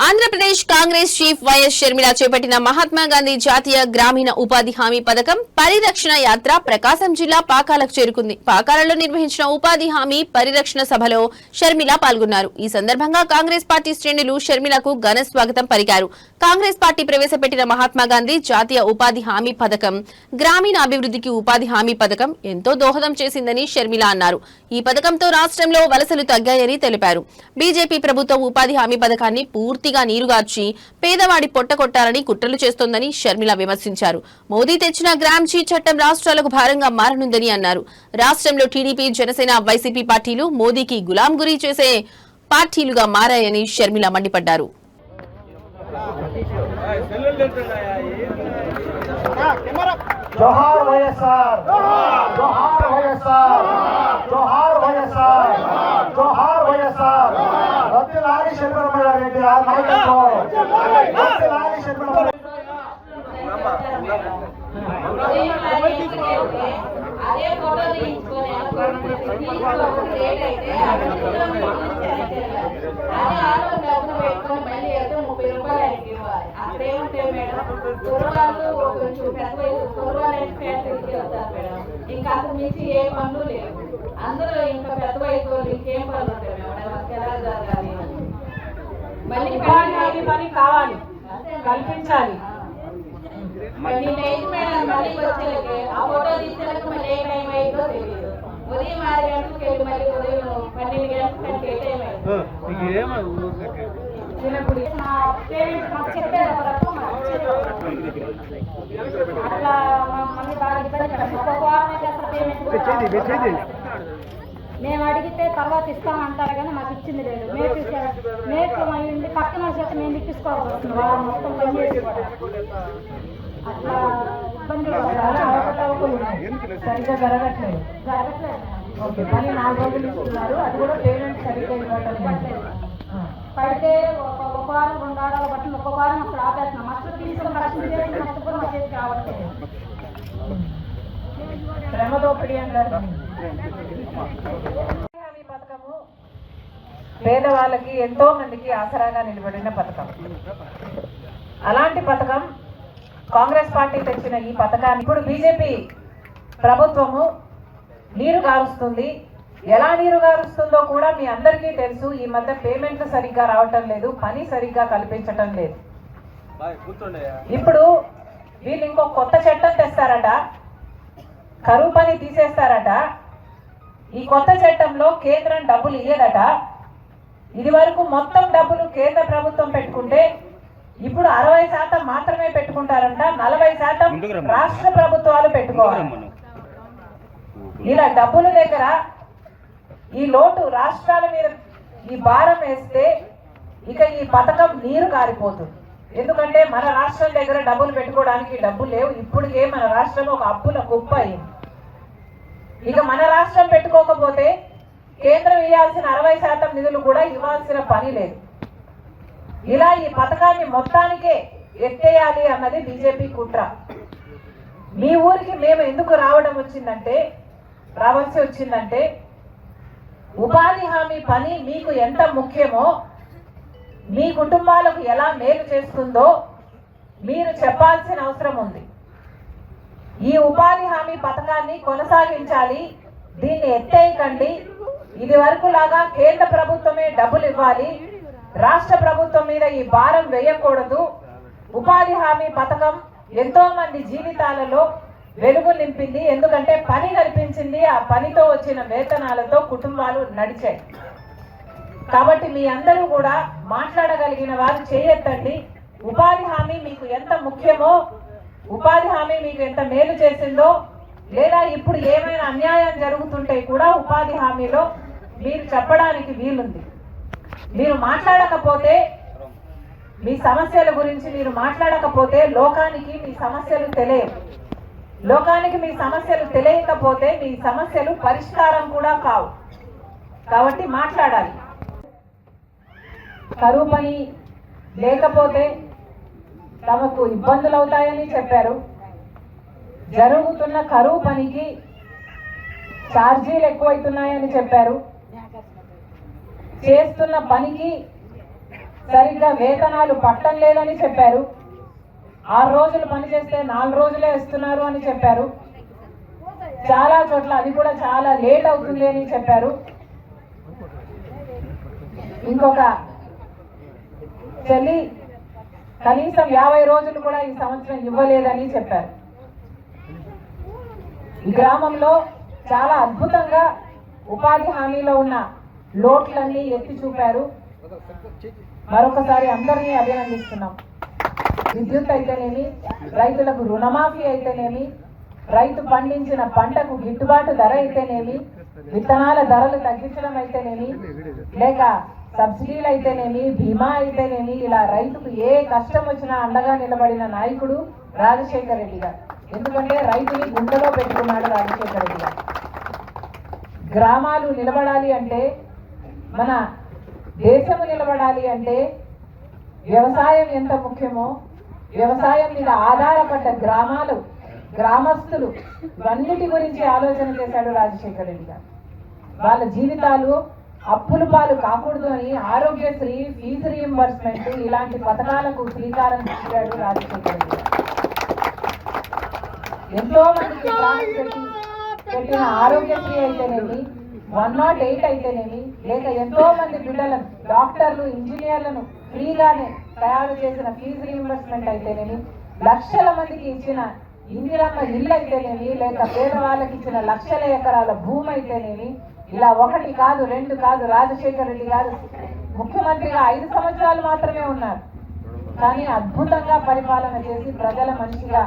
Andhra Pradesh Congress chief YS Sharmila చేపట్టిన మహాత్మా గాంధీ జాతీయ గ్రామీణ ఉపాధి హామీ పథకం పరిరక్షణ యాత్ర ప్రకాశం జిల్లా పాకాలకు చేరుకుంది. పాకాలలో నిర్వహించిన ఉపాధి హామీ పరిరక్షణ సభలో షర్మిల పాల్గొన్నారు. ఈ సందర్భంగా కాంగ్రెస్ పార్టీ శ్రేణులు షర్మిలకు ఘన స్వాగతం పలికారు. కాంగ్రెస్ పార్టీ ప్రవేశపెట్టిన మహాత్మా గాంధీ జాతీయ ఉపాధి హామీ పథకం గ్రామీణ అభివృద్ధికి ఉపాధి హామీ పథకం ఎంతో దోహదం చేసిందని షర్మిల అన్నారు. ఈ పథకంతో రాష్ట్రంలో వలసలు తగ్గాయని తెలిపారు. బీజేపీ ప్రభుత్వం ఉపాధి హామీ పథకాన్ని పూర్తిగా నీరుగార్చి పేదవాడి పొట్టకొట్టాలని కుట్రలు చేస్తోందని షర్మిల విమర్శించారు. మోదీ తెచ్చిన గ్రామ్జీ చట్టం రాష్ట్రాలకు భారంగా మారనుందని అన్నారు. రాష్ట్రంలో టీడీపీ, జనసేన, వైసీపీ పార్టీలు మోదీకి గులాం గురి చేసే పార్టీలుగా మారాయని షర్మిల మండిపడ్డారు. जोहार వైఎస్ఆర్, जोहार వైఎస్ఆర్, जोहार వైఎస్ఆర్, जोहार వైఎస్ఆర్. వత్తిలాలి షర్మిల రెడ్డి నాయకత్వం, వత్తిలాలి షర్మిల రెడ్డి. అదే ఫోటో తీసుకొని పెట్టుకొని మళ్ళీ అయితే 30 రూపాయలు ఇవ్వాలి. అక్కడేముంటే మేడం కుర్రవాళ్ళు కొంచెం పెద్ద కుర్రవాళ్ళు ఫ్యాక్టరీకి వెళ్తారు మేడం. ఇంకా అసలు మించి ఏ పనులు లేవు. అందరూ ఇంకా పెద్ద వయసు వాళ్ళు ఇంకేం పనులు ఉంటాయి మేడం. మనకి ఎలా జరగాలి, మళ్ళీ పని కావాలి, కల్పించాలి. మళ్ళీ నైట్ మేడం మళ్ళీ వచ్చేలకి ఆ ఫోటో తీసేలకు మళ్ళీ ఏ టైం అయిందో తెలియదు. ఉదయం 6 గంటలకు వెళ్ళి మళ్ళీ ఉదయం 12 గంటలకు ఏ టైం అయింది. అట్లా మళ్ళీ బాగా మేము అడిగితే తర్వాత ఇస్తామంటారు కానీ మాకు ఇచ్చింది లేదు. మేకు అయింది పక్కన చేత మేము ఇప్పించుకోవాలి. మొత్తం పని చేసి అట్లా ఇబ్బంది సరిగ్గా జరగట్లేదు. ఓకే, పని 4 రోజులు ఇస్తున్నారు. అది కూడా పేమెంట్ సరిగ్గా ఇవ్వట్లేదు. పడితే ఒక వారం 2 వారాలు బట్టి ఒక వారం అప్పుడు ఆపేస్తున్నాం. అసలు తీసుకుని రక్షణ చేసి నష్టపోయి మా చేసి రావట్లేదు. శ్రమ దోపిడీ అన్నారు. పథకము పేదవాళ్ళకి ఎంతో మందికి ఆసరాగా నిలబడిన పథకం. అలాంటి పథకం కాంగ్రెస్ పార్టీ తెచ్చిన ఈ పథకాన్ని ఇప్పుడు బీజేపీ ప్రభుత్వము నీరు గారుస్తుంది. ఎలా నీరు గారుస్తుందో కూడా మీ అందరికీ తెలుసు. ఈ మధ్య పేమెంట్లు సరిగ్గా రావటం లేదు, పని సరిగ్గా కల్పించటం లేదు. ఇప్పుడు వీళ్ళు ఇంకో కొత్త చట్టం తెస్తారట, కరువు పని తీసేస్తారట. ఈ కొత్త చట్టంలో కేంద్రం డబ్బులు ఇయ్యదట. ఇది వరకు మొత్తం డబ్బులు కేంద్ర ప్రభుత్వం పెట్టుకుంటే ఇప్పుడు 60% మాత్రమే పెట్టుకుంటారంట. 40% రాష్ట్ర ప్రభుత్వాలు పెట్టుకోవాలి. ఇలా డబ్బుల దగ్గర ఈ లోటు రాష్ట్రాల మీద ఈ భారం వేస్తే ఇక ఈ పథకం నీరు కారిపోతుంది. ఎందుకంటే మన రాష్ట్రం దగ్గర డబ్బులు పెట్టుకోవడానికి డబ్బులు లేవు. ఇప్పటికే మన రాష్ట్రం ఒక అప్పుల కుప్ప అయింది. ఇక మన రాష్ట్రం పెట్టుకోకపోతే కేంద్రం ఇవ్వాల్సిన 60% నిధులు కూడా ఇవ్వాల్సిన పని లేదు. ఇలా ఈ పథకాన్ని మొత్తానికే ఎత్తేయాలి అన్నది బీజేపీ కుట్ర. మీ ఊరికి మేము ఎందుకు రావాల్సి వచ్చిందంటే ఉపాధి హామీ పని మీకు ఎంత ముఖ్యమో, మీ కుటుంబాలకు ఎలా మేలు చేస్తుందో మీరు చెప్పాల్సిన అవసరం ఉంది. ఈ ఉపాధి హామీ పథకాన్ని కొనసాగించాలి, దీన్ని ఎత్తేయకండి. ఇది వరకు లాగా కేంద్ర ప్రభుత్వమే డబ్బులు ఇవ్వాలి, రాష్ట్ర ప్రభుత్వం మీద ఈ భారం వేయకూడదు. ఉపాధి హామీ పథకం ఎంతో మంది జీవితాలలో వెలుగు నింపింది. ఎందుకంటే పని కల్పించింది. ఆ పనితో వచ్చిన వేతనాలతో కుటుంబాలు నడిచాయి. కాబట్టి మీ అందరూ కూడా మాట్లాడగలిగిన వారు చేయెత్తండి. ఉపాధి హామీ మీకు ఎంత ముఖ్యమో, ఉపాధి హామీ మీకు ఎంత మేలు చేసిందో, లేదా ఇప్పుడు ఏమైనా అన్యాయం జరుగుతుంటే కూడా ఉపాధి హామీలో మీరు చెప్పడానికి వీలుంది. మీరు మాట్లాడకపోతే, మీ సమస్యల గురించి మీరు మాట్లాడకపోతే లోకానికి మీ సమస్యలు తెలియవు. లోకానికి మీ సమస్యలు తెలియకపోతే మీ సమస్యలు పరిష్కారం కూడా కావు. కాబట్టి మాట్లాడాలి. కరువు పని లేకపోతే తమకు ఇబ్బందులు అవుతాయని చెప్పారు. జరుగుతున్న కరువు పనికి ఛార్జీలు ఎక్కువైతున్నాయని చెప్పారు. చేస్తున్న పనికి సరిగ్గా వేతనాలు పట్టం లేదని చెప్పారు. 6 రోజులు పనిచేస్తే 4 రోజులే ఇస్తున్నారు అని చెప్పారు. చాలా చోట్ల అది కూడా చాలా లేట్ అవుతుంది అని చెప్పారు. ఇంకొక చెల్లి కనీసం 50 రోజులు కూడా ఈ సంవత్సరం ఇవ్వలేదని చెప్పారు. ఈ గ్రామంలో చాలా అద్భుతంగా ఉపాధి హామీలో ఉన్న లోట్లన్నీ ఎత్తి చూపారు. మరొకసారి అందరినీ అభినందిస్తున్నాం. విద్యుత్ అయితేనేమి, రైతులకు రుణమాఫీ అయితేనేమి, రైతు పండించిన పంటకు గిట్టుబాటు ధర అయితేనేమి, విత్తనాల ధరలు తగ్గించడం అయితేనేమి, లేక సబ్సిడీలు అయితేనేమి, బీమా అయితేనేమి, ఇలా రైతుకు ఏ కష్టం వచ్చినా అండగా నిలబడిన నాయకుడు రాజశేఖర రెడ్డి గారు. ఎందుకంటే రైతుని గుండెలో పెట్టుకున్నాడు రాజశేఖర రెడ్డి గారు. గ్రామాలు నిలబడాలి అంటే, మన దేశము నిలబడాలి అంటే వ్యవసాయం ఎంత ముఖ్యమో, వ్యవసాయం మీద ఆధారపడ్డ గ్రామాలు, గ్రామస్తులు ఇవన్నిటి గురించి ఆలోచన చేశాడు రాజశేఖర రెడ్డి గారు. వాళ్ళ జీవితాలు అప్పుల పాలు కాకూడదు అని ఆరోగ్యశ్రీ, ఫీజు రీయింబర్స్మెంట్ ఇలాంటి పథకాలకు శ్రీకారం చుట్టాడు రాజశేఖర రెడ్డి గారు. ఎంతో మందికి పెట్టిన ఆరోగ్యశ్రీ అయితేనేమి, 108 అయితేనేమి, లేక ఎంతో మంది బిడ్డలను, డాక్టర్లు, ఇంజనీర్లను ఫ్రీగానే తయారు చేసిన ఫీజు రీయింబర్స్మెంట్ అయితేనేమి, లక్షల మందికి ఇచ్చిన ఇందిరమ్మ ఇల్లు అయితేనేమి, లేక పేదవాళ్ళకి ఇచ్చిన లక్షల ఎకరాల భూమి అయితేనేమి, ఇలా 1 కాదు 2 కాదు, రాజశేఖర రెడ్డి గారు ముఖ్యమంత్రిగా 5 సంవత్సరాలు మాత్రమే ఉన్నారు. కానీ అద్భుతంగా పరిపాలన చేసి ప్రజల మనిషిగా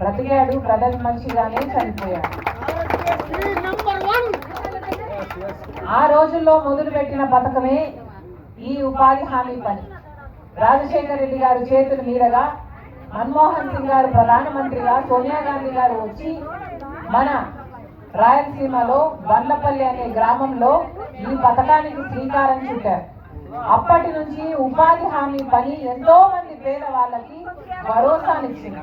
బ్రతికాడు, ప్రజల మనిషిగానే చనిపోయాడు. ఆ రోజుల్లో మొదలుపెట్టిన పథకమే ఈ ఉపాధి హామీ పని. రాజశేఖర రెడ్డి గారు చేతుల మీదుగా మన్మోహన్ సింగ్ గారు ప్రధానమంత్రిగా, సోనియా గాంధీ గారు వచ్చి మన రాయలసీమలో బండ్లపల్లి అనే గ్రామంలో ఈ పథకానికి శ్రీకారం చుట్టారు. అప్పటి నుంచి ఉపాధి హామీ పని ఎంతో మంది పేదవాళ్ళకి భరోసానిచ్చింది.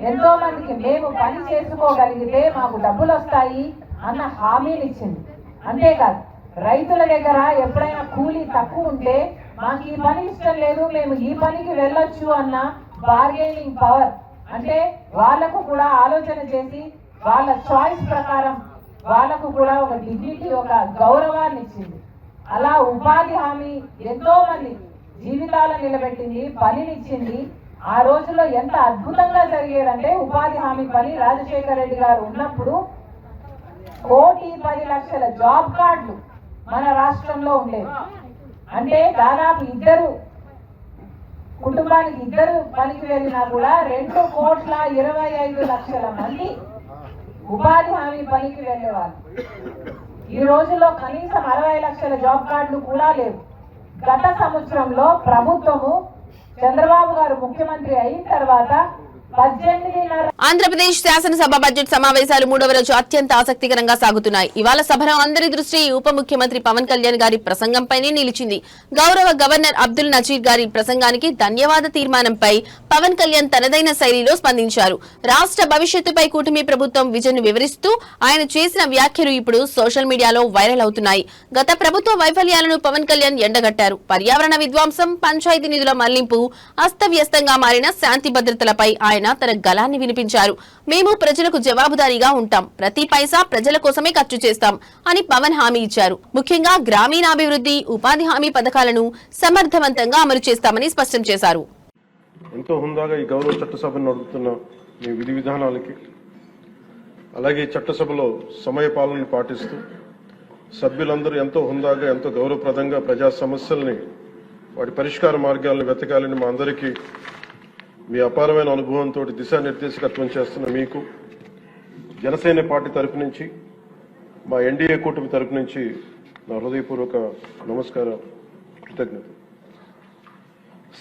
ఎంతో మందికి మేము పని చేసుకోగలిగితే మాకు డబ్బులు వస్తాయి అన్న హామీనిచ్చింది. అంతేకాదు, రైతుల దగ్గర ఎప్పుడైనా కూలీ తక్కువ ఉంటే మాకు ఈ పని ఇష్టం లేదు, మేము ఈ పనికి వెళ్ళొచ్చు అన్న బార్గెనింగ్ పవర్, అంటే వాళ్లకు కూడా ఆలోచన చేసి వాళ్ళ చాయిస్ ప్రకారం వాళ్ళకు కూడా ఒక డిగ్నిటీ, ఒక గౌరవాన్ని ఇచ్చింది. అలా ఉపాధి హామీ ఎంతో మంది జీవితాలను నిలబెట్టింది, పనినిచ్చింది. ఆ రోజుల్లో ఎంత అద్భుతంగా జరిగేదంటే ఉపాధి హామీ పని రాజశేఖర రెడ్డి గారు ఉన్నప్పుడు 1,10,00,000 జాబ్ కార్డులు మన రాష్ట్రంలో ఉండేవి. అంటే దాదాపు కుటుంబానికి 2 పనికి వెళ్ళినా కూడా 2,25,00,000 మంది ఉపాధి హామీ పనికి వెళ్ళేవాళ్ళు. ఈ రోజుల్లో కనీసం 60 లక్షల జాబ్ కార్డులు కూడా లేవు. గత సంవత్సరంలో ప్రభుత్వము చంద్రబాబు గారు ముఖ్యమంత్రి అయిన తర్వాత 18 ఆంధ్రప్రదేశ్ శాసనసభ బడ్జెట్ సమావేశాలు 3వ రోజు అత్యంత ఆసక్తికరంగా సాగుతున్నాయి. ఇవాళ సభలో అందరి దృష్టి ఉప ముఖ్యమంత్రి పవన్ కళ్యాణ్ గారి ప్రసంగంపైనే నిలిచింది. గౌరవ గవర్నర్ అబ్దుల్ నజీర్ గారి ప్రసంగానికి ధన్యవాద తీర్మానంపై పవన్ కళ్యాణ్ తనదైన శైలిలో స్పందించారు. రాష్ట్ర భవిష్యత్తుపై కూటమి ప్రభుత్వం విజన్ వివరిస్తూ ఆయన చేసిన వ్యాఖ్యలు ఇప్పుడు సోషల్ మీడియాలో వైరల్ అవుతున్నాయి. గత ప్రభుత్వ వైఫల్యాలను పవన్ కళ్యాణ్ ఎండగట్టారు. పర్యావరణ విధ్వంసం, పంచాయతీ నిధుల మళ్లింపు, అస్తవ్యస్తంగా మారిన శాంతి భద్రతలపై ఆయన తన గళాన్ని వినిపించారు. మేము ప్రజలకు జవాబుదారీగా ఉంటాం, ప్రతి పైసా ప్రజల కోసమే ఖర్చు చేస్తాం అని పవన్ హామీ ఇచ్చారు. ముఖ్యంగా గ్రామీణాభివృద్ధి, ఉపాధి హామీ పథకాలను సమర్థవంతంగా అమలు చేస్తామని స్పష్టం చేశారు. ఎంతో హుందాగా ఈ గౌరవ చట్టసభను నడుపుతున్న మీ విధి విధానాలకి, అలాగే చట్టసభలో సమయ పాలనను పాటిస్తూ సభ్యులందరూ ఎంతో హుందాగా, ఎంతో గౌరవప్రదంగా ప్రజా సమస్యల్ని, వాటి పరిష్కార మార్గాలను వెతకాలని మా అందరికీ మీ అపారమైన అనుభవంతో దిశానిర్దేశకత్వం చేస్తున్న మీకు జనసేన పార్టీ తరపు నుంచి, మా ఎన్డీఏ కూటమి తరపు నుంచి నా హృదయపూర్వక నమస్కారం, కృతజ్ఞత.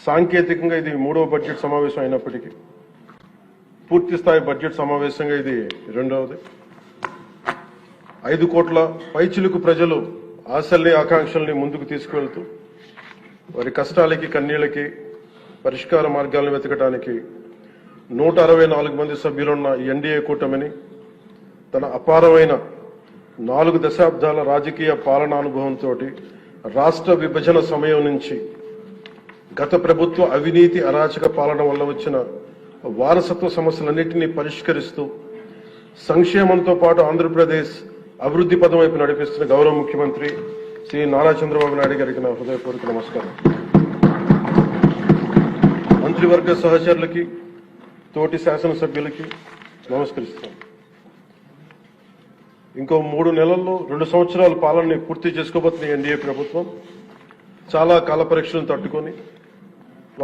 సాంకేతికంగా ఇది 3వ బడ్జెట్ సమావేశం అయినప్పటికీ పూర్తి స్థాయి బడ్జెట్ సమావేశంగా ఇది 2వది. 5 కోట్ల పైచిలుకు ప్రజలు ఆశల్ని, ఆకాంక్షల్ని ముందుకు తీసుకువెళ్తూ వారి కష్టాలకి, కన్నీళ్లకి పరిష్కార మార్గాలను వెతకడానికి 164 మంది సభ్యులున్న ఈ ఎన్డీఏ కూటమిని తన అపారమైన 4 దశాబ్దాల రాజకీయ పాలనానుభవంతో రాష్ట్ర విభజన సమయం నుంచి గత ప్రభుత్వ అవినీతి అరాచక పాలన వల్ల వచ్చిన వారసత్వ సమస్యలన్నింటినీ పరిష్కరిస్తూ సంక్షేమంతో పాటు ఆంధ్రప్రదేశ్ అభివృద్ధి పదం వైపు నడిపిస్తున్న గౌరవ ముఖ్యమంత్రి శ్రీ నారా చంద్రబాబు నాయుడు గారికి నా హృదయపూర్వక నమస్కారం. మంత్రివర్గ సహచరులకి, తోటి శాసనసభ్యులకి నమస్కరిస్తాను. ఇంకో 3 నెలల్లో 2 సంవత్సరాల పాలనని పూర్తి చేసుకోబోతున్న ఎన్డీఏ ప్రభుత్వం చాలా కాల పరీక్షలను తట్టుకొని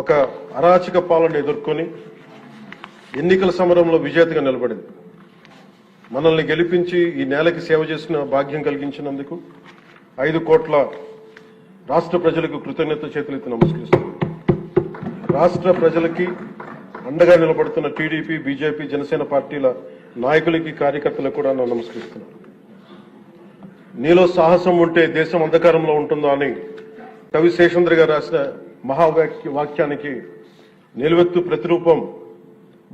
ఒక అరాచక పాలన ఎదుర్కొని ఎన్నికల సమరంలో విజేతగా నిలబడింది. మనల్ని గెలిపించి ఈ నేలకి సేవ చేసిన భాగ్యం కలిగించినందుకు 5 కోట్ల రాష్ట్ర ప్రజలకు కృతజ్ఞత చేతులెత్తి నమస్కరిస్తున్నాను. రాష్ట్ర ప్రజలకి అండగా నిలబడుతున్న టీడీపీ, బీజేపీ, జనసేన పార్టీల నాయకులకి, కార్యకర్తలకు కూడా నా నమస్కరిస్తున్నాను. నీలో సాహసం ఉంటే దేశం అంధకారంలో ఉంటుందా అని కవి శేషేంద్ర గారు రాసిన మహావాక్యానికి నిలువెత్తు ప్రతిరూపం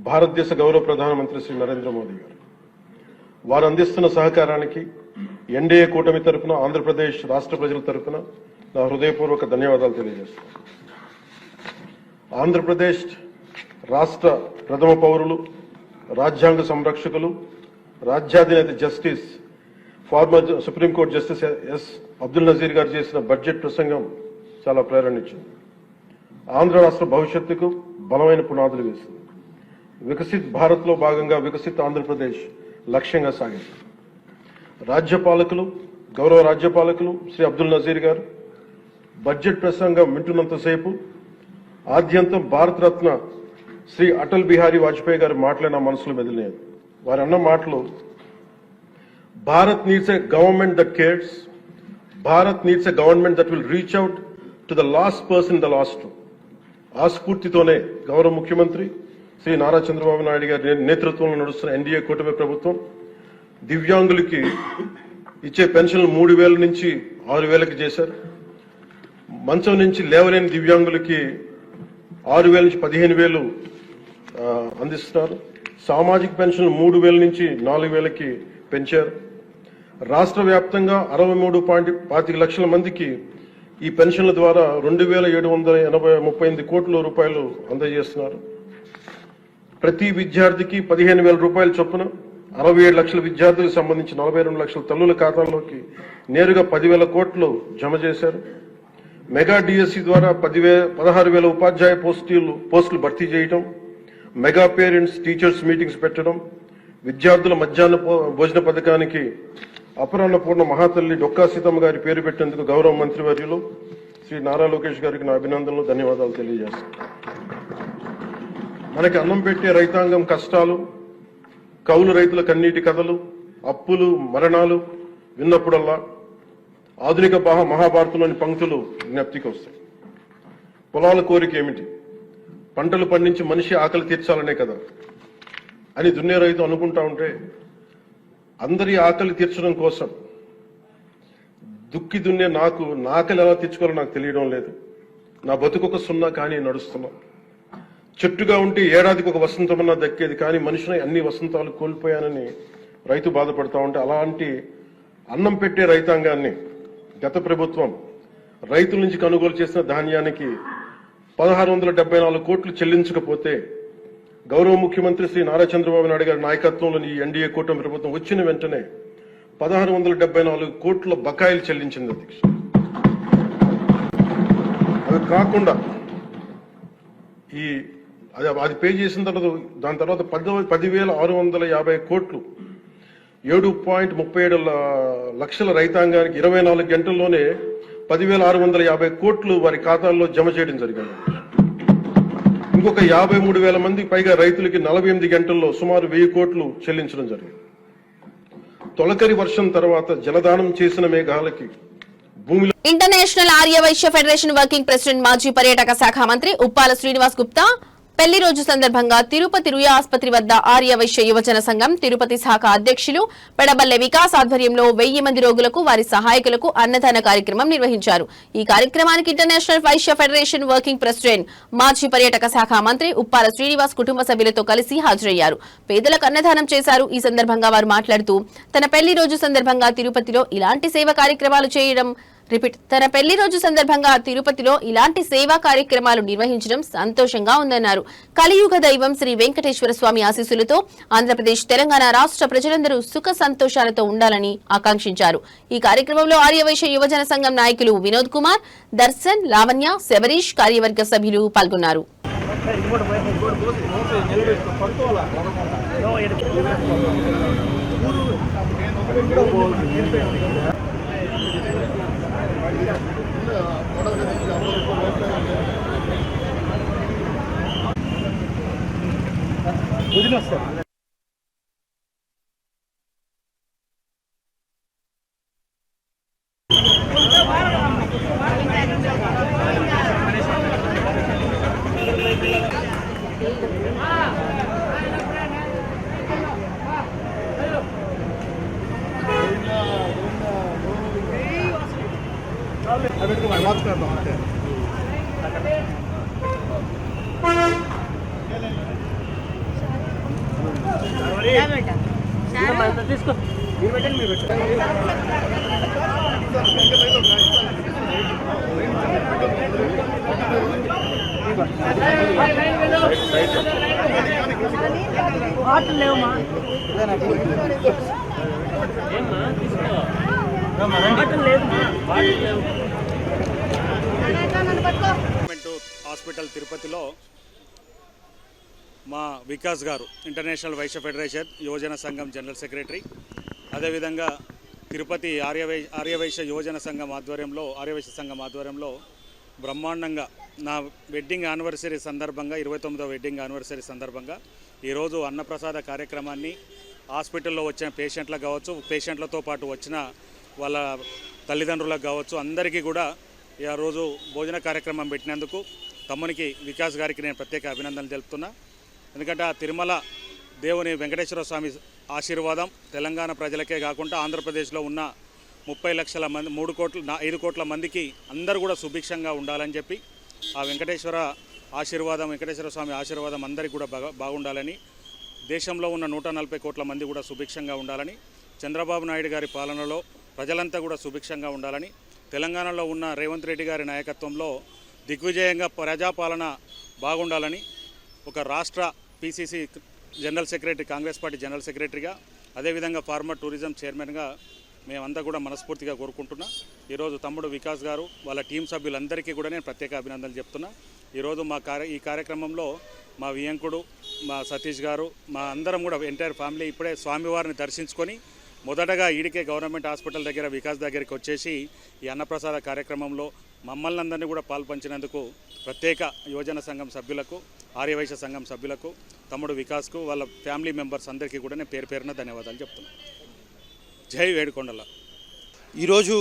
భారతదేశ గౌరవ ప్రధానమంత్రి శ్రీ నరేంద్ర మోదీ గారు. వారు అందిస్తున్న సహకారానికి ఎన్డీఏ కూటమి తరఫున, ఆంధ్రప్రదేశ్ రాష్ట్ర ప్రజల తరఫున నా హృదయపూర్వక ధన్యవాదాలు తెలియజేస్తున్నాను. ఆంధ్రప్రదేశ్ రాష్ట్ర ప్రథమ పౌరులు, రాజ్యాంగ సంరక్షకులు, రాజ్యాధినేత justice former Supreme Court justice S Abdul Nazeer గారు చేసిన బడ్జెట్ ప్రసంగం చాలా ప్రేరణ ఇచ్చింది. ఆంధ్ర రాష్ట్ర భవిష్యత్తుకు బలమైన పునాదులు వేసింది. వికసిత్ భారత్ లో భాగంగా వికసిత్ ఆంధ్రప్రదేశ్ లక్ష్యంగా సాగింది. రాజ్యపాలకులు, గౌరవ రాజ్యపాలకులు శ్రీ అబ్దుల్ నజీర్ గారు బడ్జెట్ ప్రసంగం వింటున్నంతసేపు ఆద్యంతం భారతరత్న శ్రీ అటల్ బిహారీ వాజ్పేయి గారి మాటలే నా మనసులో మెదిలినాయి. వారు అన్న మాటలు, Bharat needs a government that cares, Bharat needs a government that will reach out to the last person in the last. ఆ స్ఫూర్తితోనే గౌరవ ముఖ్యమంత్రి శ్రీ నారా చంద్రబాబు నాయుడు గారి నేతృత్వంలో నడుస్తున్న ఎన్డీఏ కూటమి ప్రభుత్వం దివ్యాంగులకి ఇచ్చే పెన్షన్లు 3,000 నుంచి 6,000కి చేశారు. మంచం నుంచి లేవలేని దివ్యాంగులకి 6,000 నుంచి 15,000 అందిస్తున్నారు. సామాజిక పెన్షన్లు 3,000 నుంచి 4,000కి పెంచారు. రాష్ట్ర వ్యాప్తంగా 63.25 లక్షల మందికి ఈ పెన్షన్ల ద్వారా 2,738 కోట్ల రూపాయలు అందజేస్తున్నారు. ప్రతి విద్యార్థికి 15,000 రూపాయల చొప్పున 67 లక్షల విద్యార్థులకు సంబంధించి 42 లక్షల తల్లుల ఖాతాల్లోకి నేరుగా 10,000 కోట్లు జమ చేశారు. మెగా డిఎస్సి ద్వారా 16,000 ఉపాధ్యాయ పోస్టులు భర్తీ చేయడం, మెగా పేరెంట్స్ టీచర్స్ మీటింగ్స్ పెట్టడం, విద్యార్థుల మధ్యాహ్న భోజన పథకానికి అపరాన్నపూర్ణ మహాతల్లి డొక్కా సీతమ్మ గారి పేరు పెట్టేందుకు గౌరవ మంత్రివర్యులు శ్రీ నారా లోకేష్ గారికి నా అభినందనలు, ధన్యవాదాలు తెలియజేస్తాను. మనకి అన్నం పెట్టే రైతాంగం కష్టాలు, కౌలు రైతుల కన్నీటి కథలు, అప్పులు, మరణాలు విన్నప్పుడల్లా ఆధునిక మహాభారతంలోని పంక్తులు జ్ఞప్తికి వస్తాయి. పొలాల కోరిక ఏమిటి? పంటలు పండించి మనిషి ఆకలి తీర్చాలనే కదా అని దున్నే రైతు అనుకుంటా ఉంటే, అందరి ఆకలి తీర్చడం కోసం దుక్కి దున్నే నా ఆకలి ఎలా తీర్చుకోవాలో నాకు తెలియడం లేదు. నా బతుకొక సున్నా కానీ నడుస్తున్నా. చెట్టుగా ఉంటే ఏడాదికి ఒక వసంతమన్నా దక్కేది, కానీ మనిషిని అన్ని వసంతాలు కోల్పోయానని రైతు బాధపడతా ఉంటే, అలాంటి అన్నం పెట్టే రైతాంగాన్ని గత ప్రభుత్వం రైతుల నుంచి కొనుగోలు చేసిన ధాన్యానికి 1,674 కోట్లు చెల్లించకపోతే గౌరవ ముఖ్యమంత్రి శ్రీ నారా చంద్రబాబు నాయుడు గారి నాయకత్వంలోని ఈ ఎన్డీఏ కూటమి ప్రభుత్వం వచ్చిన వెంటనే 1,674 కోట్ల బకాయిలు చెల్లించింది అధ్యక్ష. అవి కాకుండా అది పే చేసిన తర్వాత దాని తర్వాత 10,650 కోట్లు 7.37 లక్షల రైతాంగానికి 24 గంటల్లోనే 10,650 కోట్లు వారి ఖాతాల్లో జమ చేయడం జరిగింది. ఇంకొక 53,000 మంది పైగా రైతులకి 48 గంటల్లో సుమారు 1,000 కోట్లు చెల్లించడం జరిగింది. తొలకరి వర్షం తర్వాత జలదానం చేసిన మేఘాలకి భూమిలో international Aryavaishya federation working president, మాజీ పర్యాటక శాఖ మంత్రి ఉప్పాల శ్రీనివాస్ గుప్తా పెళ్లి రోజు సందర్భంగా తిరుపతి రుయా ఆసుపత్రి వద్ద ఆర్యవైశ్య యువజన సంఘం తిరుపతి శాఖ అధ్యక్షులు పెడబల్లె వికాస్ ఆధ్వర్యంలో 1000 మంది రోగులకు, వారి సహాయకులకు అన్నదాన కార్యక్రమం నిర్వహించారు. ఈ కార్యక్రమానికి international Vaishya federation working president, మాజీ పర్యాటక శాఖ మంత్రి ఉప్పాల శ్రీనివాస్ కుటుంబ సభ్యులతో కలిసి హాజరయ్యారు. పేదలకు అన్నదానం చేశారు. ఈ సందర్భంగా వారు మాట్లాడుతూ, తన పెళ్లి రోజు సందర్భంగా తిరుపతిలో ఇలాంటి సేవ కార్యక్రమాలు చేయడం రిపీట్. తన పెళ్లి రోజు సందర్భంగా తిరుపతిలో ఇలాంటి సేవా కార్యక్రమాలు నిర్వహించడం సంతోషంగా ఉందన్నారు. కలియుగ దైవం శ్రీ వెంకటేశ్వర స్వామి ఆశీస్సులతో ఆంధ్రప్రదేశ్, తెలంగాణ రాష్ట్ర ప్రజలందరూ సుఖ సంతోషాలతో ఉండాలని ఆకాంక్షించారు. ఈ కార్యక్రమంలో ఆర్యవైశ్య యువజన సంఘం నాయకులు వినోద్ కుమార్, దర్శన్, లావణ్య, శబరీష్, కార్యవర్గ సభ్యులు పాల్గొన్నారు. హాస్పిటల్ తిరుపతిలో మా వికాస్ గారు ఇంటర్నేషనల్ వైశ్య ఫెడరేషన్ యువజన సంఘం జనరల్ సెక్రటరీ, అదేవిధంగా తిరుపతి ఆర్యవైశ్య యువజన సంఘం ఆధ్వర్యంలో బ్రహ్మాండంగా నా వెడ్డింగ్ యానివర్సరీ సందర్భంగా 29వ వెడ్డింగ్ యానివర్సరీ సందర్భంగా ఈరోజు అన్నప్రసాద కార్యక్రమాన్ని హాస్పిటల్లో వచ్చిన పేషెంట్లకు కావచ్చు, పేషెంట్లతో పాటు వచ్చిన వాళ్ళ తల్లిదండ్రులకు కావచ్చు, అందరికీ కూడా ఆ రోజు భోజన కార్యక్రమం పెట్టినందుకు తమ్మునికి వికాస్ గారికి నేను ప్రత్యేక అభినందనలు తెలుపుతున్నా. ఎందుకంటే ఆ తిరుమల దేవుని వెంకటేశ్వర స్వామి ఆశీర్వాదం తెలంగాణ ప్రజలకే కాకుండా ఆంధ్రప్రదేశ్లో ఉన్న 30 లక్షల మంది 5 కోట్ల మందికి అందరూ కూడా సుభిక్షంగా ఉండాలని చెప్పి ఆ వెంకటేశ్వర స్వామి ఆశీర్వాదం అందరికీ కూడా బాగుండాలని, దేశంలో ఉన్న 140 కోట్ల మంది కూడా సుభిక్షంగా ఉండాలని, చంద్రబాబు నాయుడు గారి పాలనలో ప్రజలంతా కూడా సుభిక్షంగా ఉండాలని, తెలంగాణలో ఉన్న రేవంత్ రెడ్డి గారి నాయకత్వంలో దిగ్విజయంగా ప్రజాపాలన బాగుండాలని ఒక రాష్ట్ర PCC general secretary, Congress party general సెక్రటరీగా, అదేవిధంగా ఫార్మర్ టూరిజం చైర్మన్గా మేమంతా కూడా మనస్ఫూర్తిగా కోరుకుంటున్నా. ఈరోజు తమ్ముడు వికాస్ గారు వాళ్ళ టీం సభ్యులందరికీ కూడా నేను ప్రత్యేక అభినందనలు చెప్తున్నా. ఈరోజు ఈ కార్యక్రమంలో మా వియంకుడు, మా సతీష్ గారు, మా అందరం కూడా ఎంటైర్ ఫ్యామిలీ ఇప్పుడే స్వామివారిని దర్శించుకొని మొదటగా ఈడికే గవర్నమెంట్ హాస్పిటల్ దగ్గర వికాస్ దగ్గరికి వచ్చేసి ఈ అన్నప్రసాద కార్యక్రమంలో మమ్మల్ని అందరినీ కూడా పాల్పంచినందుకు ప్రత్యేక యువజన సంఘం సభ్యులకు, ఆర్యవైశ్య సంఘం సభ్యులకు, తమ్ముడు వికాస్కు, వాళ్ళ ఫ్యామిలీ మెంబర్స్ అందరికీ కూడా నేను పేరు పేరున ధన్యవాదాలు చెప్తున్నాను. జై వేడుకొండల. ఈరోజు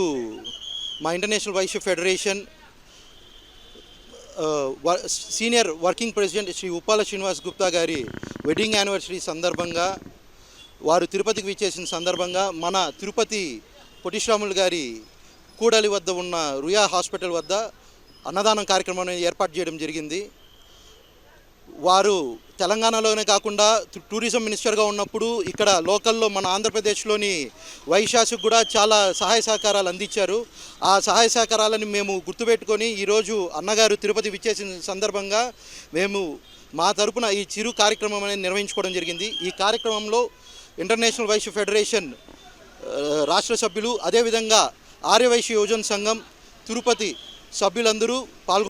మా international Vaishya federation senior working president Shri Uppala Srinivas Gupta గారి వెడ్డింగ్ యానివర్సరీ సందర్భంగా, వారు తిరుపతికి విచ్చేసిన సందర్భంగా మన తిరుపతి పొట్టిశ్రాములు గారి కూడలి వద్ద ఉన్న రుయా హాస్పిటల్ వద్ద అన్నదానం కార్యక్రమాన్ని ఏర్పాటు చేయడం జరిగింది. వారు తెలంగాణలోనే కాకుండా టూరిజం మినిస్టర్గా ఉన్నప్పుడు ఇక్కడ లోకల్లో మన ఆంధ్రప్రదేశ్లోని వైశ్యాసుకు కూడా చాలా సహాయ సహకారాలు అందించారు. ఆ సహాయ సహకారాలను మేము గుర్తుపెట్టుకొని ఈరోజు అన్నగారు తిరుపతి విచ్చేసిన సందర్భంగా మేము మా తరపున ఈ చిరు కార్యక్రమం అనేది నిర్వహించుకోవడం జరిగింది. ఈ కార్యక్రమంలో ఇంటర్నేషనల్ వైశ్య ఫెడరేషన్ రాష్ట్ర సభ్యులు, అదేవిధంగా ఆర్యవైశ్య యువజన సంఘం తిరుపతి సభ్యులందరూ పాల్గొన్నారు.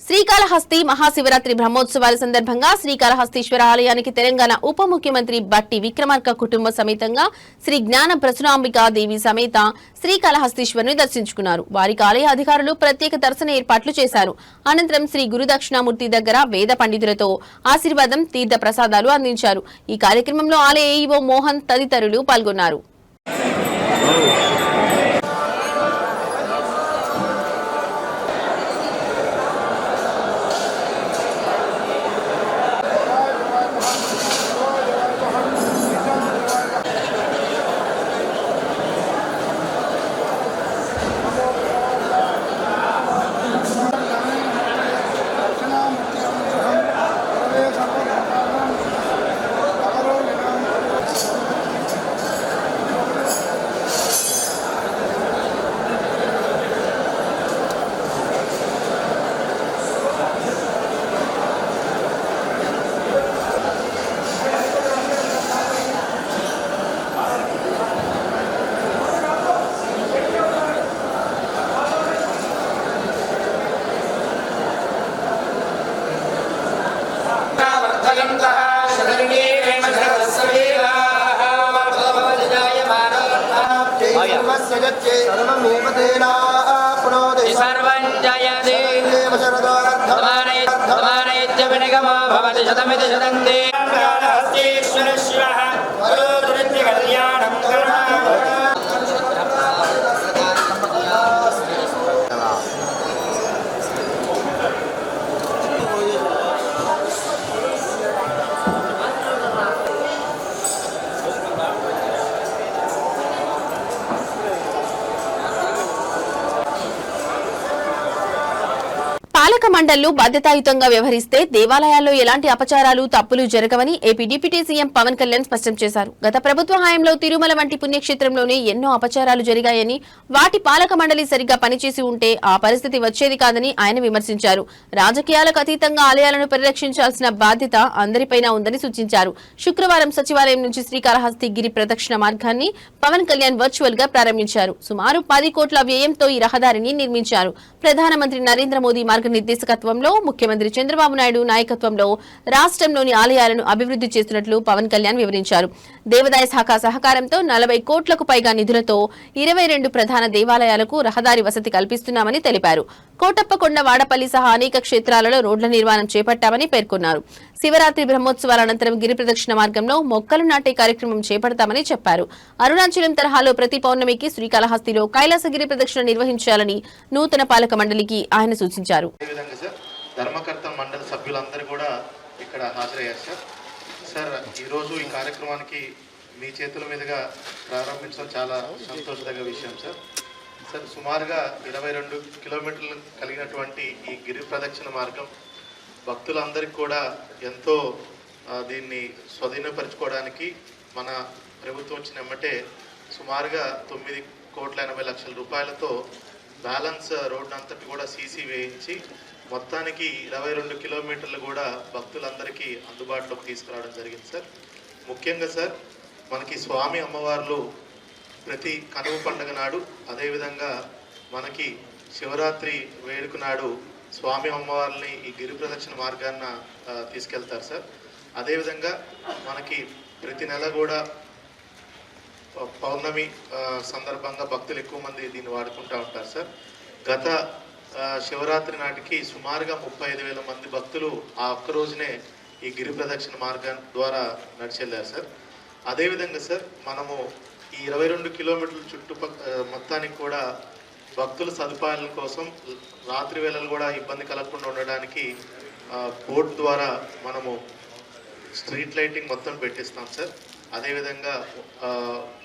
శ్రీకాళహస్తి మహాశివరాత్రి బ్రహ్మోత్సవాల సందర్భంగా శ్రీకాళహస్తీశ్వర ఆలయానికి తెలంగాణ ఉప ముఖ్యమంత్రి బట్టి విక్రమార్క కుటుంబ సమేతంగా శ్రీ జ్ఞాన ప్రసునాంబికా దేవి సమేత శ్రీకాళహస్తీశ్వరుని దర్శించుకున్నారు. వారికి ఆలయ అధికారులు ప్రత్యేక దర్శన ఏర్పాట్లు చేశారు. అనంతరం శ్రీ గురుదక్షిణామూర్తి దగ్గర వేద పండితులతో ఆశీర్వాదం, తీర్థ ప్రసాదాలు అందించారు. ఈ కార్యక్రమంలో ఆలయ ఏఈఓ మోహన్ తదితరులు పాల్గొన్నారు. పాలక మండళ్లు బాధ్యతాయుతంగా వ్యవహరిస్తే దేవాలయాల్లో ఎలాంటి అపచారాలు తప్పులు జరగవని AP deputy CM Pawan Kalyan స్పష్టం చేశారు. గత ప్రభుత్వ హయాంలో తిరుమల వంటి పుణ్యక్షేత్రంలోనే ఎన్నో అపచారాలు జరిగాయని, వాటి పాలక మండలి సరిగ్గా పనిచేసి ఉంటే ఆ పరిస్థితి వచ్చేది కాదని ఆయన విమర్శించారు. రాజకీయాలకు అతీతంగా ఆలయాలను పరిరక్షించాల్సిన బాధ్యత అందరిపైన ఉందని సూచించారు. శుక్రవారం సచివాలయం నుంచి శ్రీకాళహస్తి గిరి ప్రదక్షిణ మార్గాన్ని పవన్ కళ్యాణ్ వర్చువల్ గా ప్రారంభించారు. సుమారు 10 కోట్ల వ్యయంతో ఈ రహదారిని నిర్మించారు. ప్రధానమంత్రి నరేంద్ర మోదీ మార్గనిర్దేశకత్వంలో, ముఖ్యమంత్రి చంద్రబాబు నాయుడు నాయకత్వంలో రాష్ట్రంలోని ఆలయాలను అభివృద్ధి చేస్తున్నట్లు పవన్ కళ్యాణ్ వివరించారు. దేవాదాయ శాఖ సహకారంతో 40 కోట్లకు పైగా నిధులతో 22 ప్రధాన దేవాలయాలకు రహదారి వసతి కల్పిస్తున్నామని తెలిపారు. కోటప్పకొండ, వాడపల్లి సహా అనేక క్షేత్రాలలో రోడ్ల నిర్మాణం చేపట్టామని పేర్కొన్నారు. శివరాత్రి బ్రహ్మోత్సవాల అనంతరం గిరి ప్రదక్షిణ మార్గంలో మొక్కలు నాటే కార్యక్రమం చేపడతామని చెప్పారు. అరుణాచలం తరహాలో ప్రతి పౌర్ణమికి శ్రీకాళహస్తిలో కైలాసగిరి ప్రదక్షిణ నిర్వహించాలని నూతన పాలక మండలికి ఆయన సూచించారు. ధర్మకర్త మండలి సభ్యులందరూ కూడా ఇక్కడ హాజరయ్యారు సార్. సార్, ఈరోజు ఈ కార్యక్రమానికి మీ చేతుల మీదుగా ప్రారంభించడం చాలా సంతోషదగ్గ విషయం సార్. సార్, సుమారుగా 22 కిలోమీటర్లు కలిగినటువంటి ఈ గిరి ప్రదక్షిణ మార్గం భక్తులందరికీ కూడా ఎంతో దీన్ని స్వాధీనపరచుకోవడానికి మన ప్రభుత్వం వచ్చిన వెంబటే సుమారుగా 9,80,00,000 రూపాయలతో బ్యాలెన్స్ రోడ్డు అంతటి కూడా సీసీ వేయించి మొత్తానికి 22 కిలోమీటర్లు కూడా భక్తులందరికీ అందుబాటులోకి తీసుకురావడం జరిగింది సార్. ముఖ్యంగా సార్, మనకి స్వామి అమ్మవార్లు ప్రతి కనుమ పండుగ నాడు, అదేవిధంగా మనకి శివరాత్రి వేడుక నాడు స్వామి అమ్మవారిని ఈ గిరి ప్రదక్షిణ మార్గాన్న తీసుకెళ్తారు సార్. అదేవిధంగా మనకి ప్రతి నెల కూడా పౌర్ణమి సందర్భంగా భక్తులు ఎక్కువ మంది దీన్ని వాడుకుంటూ ఉంటారు సార్. గత శివరాత్రి నాటికి సుమారుగా 35,000 మంది భక్తులు ఆ ఒక్క రోజునే ఈ గిరి ప్రదక్షిణ మార్గం ద్వారా నడిచెళ్ళారు సార్. అదేవిధంగా సార్, మనము ఈ 22 కిలోమీటర్ల మొత్తానికి కూడా భక్తుల సదుపాయాల కోసం రాత్రి వేళలు కూడా ఇబ్బంది కలగకుండా ఉండడానికి బోర్డు ద్వారా మనము స్ట్రీట్ లైటింగ్ మొత్తం పెట్టిస్తాం సార్. అదేవిధంగా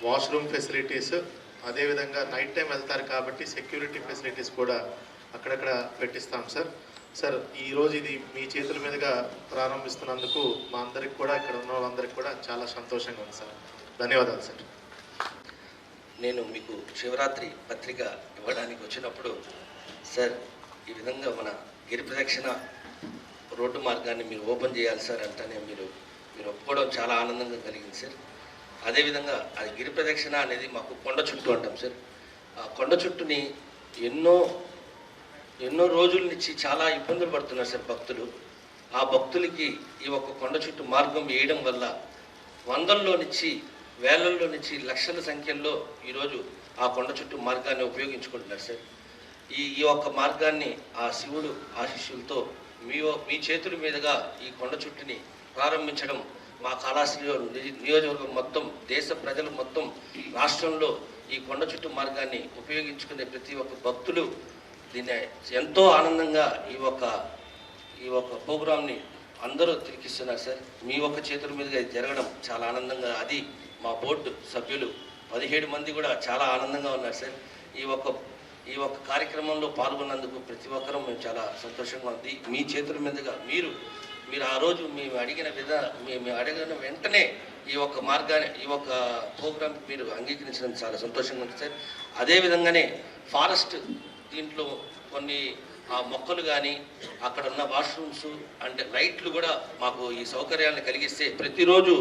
వాష్రూమ్ ఫెసిలిటీస్, అదేవిధంగా నైట్ టైం వెళ్తారు కాబట్టి సెక్యూరిటీ ఫెసిలిటీస్ కూడా అక్కడక్కడ పెట్టిస్తాం సార్. సార్, ఈరోజు ఇది మీ చేతుల మీదుగా ప్రారంభిస్తున్నందుకు మా అందరికి కూడా, ఇక్కడ ఉన్న వాళ్ళందరికీ కూడా చాలా సంతోషంగా ఉంది సార్. ధన్యవాదాలు సార్. నేను మీకు శివరాత్రి పత్రిక ఇవ్వడానికి వచ్చినప్పుడు సార్, ఈ విధంగా మన గిరి ప్రదక్షిణ రోడ్డు మార్గాన్ని మీరు ఓపెన్ చేయాలి సార్ అంటేనే మీరు ఒప్పుకోవడం చాలా ఆనందంగా కలిగింది సార్. అదేవిధంగా అది గిరి ప్రదక్షిణ అనేది మాకు కొండ చుట్టూ అంటాం సార్. ఆ కొండ చుట్టూని ఎన్నో రోజుల నుంచి చాలా ఇబ్బందులు పడుతున్నారు సార్ భక్తులు. ఆ భక్తులకి ఈ ఒక్క కొండ చుట్టూ మార్గం వేయడం వల్ల వందల్లో నుంచి, వేలల్లో నుంచి, లక్షల సంఖ్యలో ఈరోజు ఆ కొండ చుట్టూ మార్గాన్ని ఉపయోగించుకుంటున్నారు సార్. ఈ ఒక్క మార్గాన్ని ఆ శివుడు ఆశీస్సులతో మీ చేతుల మీదుగా ఈ కొండ చుట్టుని ప్రారంభించడం మా కాళహస్తిలో నియోజకవర్గం మొత్తం, దేశ ప్రజలు మొత్తం, రాష్ట్రంలో ఈ కొండ చుట్టూ మార్గాన్ని ఉపయోగించుకునే ప్రతి ఒక్క భక్తులు దీన్ని ఎంతో ఆనందంగా ఈ ఒక్క ప్రోగ్రామ్ని అందరూ తిరిగిస్తున్నారు సార్. మీ ఒక్క చేతుల మీదుగా జరగడం చాలా ఆనందంగా, అది మా బోర్డు సభ్యులు 17 మంది కూడా చాలా ఆనందంగా ఉన్నారు సార్. ఈ ఒక్క కార్యక్రమంలో పాల్గొన్నందుకు ప్రతి ఒక్కరూ మేము చాలా సంతోషంగా ఉంది. మీ చేతుల మీదుగా మీరు ఆ రోజు మేము అడిగిన వెంటనే ఈ ఒక్క మార్గాన్ని, ఈ ఒక్క ప్రోగ్రామ్ మీరు అంగీకరించడం చాలా సంతోషంగా ఉంది సార్. అదేవిధంగానే ఫారెస్ట్ దీంట్లో కొన్ని ఆ మొక్కలు కానీ, అక్కడ ఉన్న వాష్రూమ్స్ అంటే లైట్లు కూడా మాకు ఈ సౌకర్యాలను కలిగిస్తే ప్రతిరోజు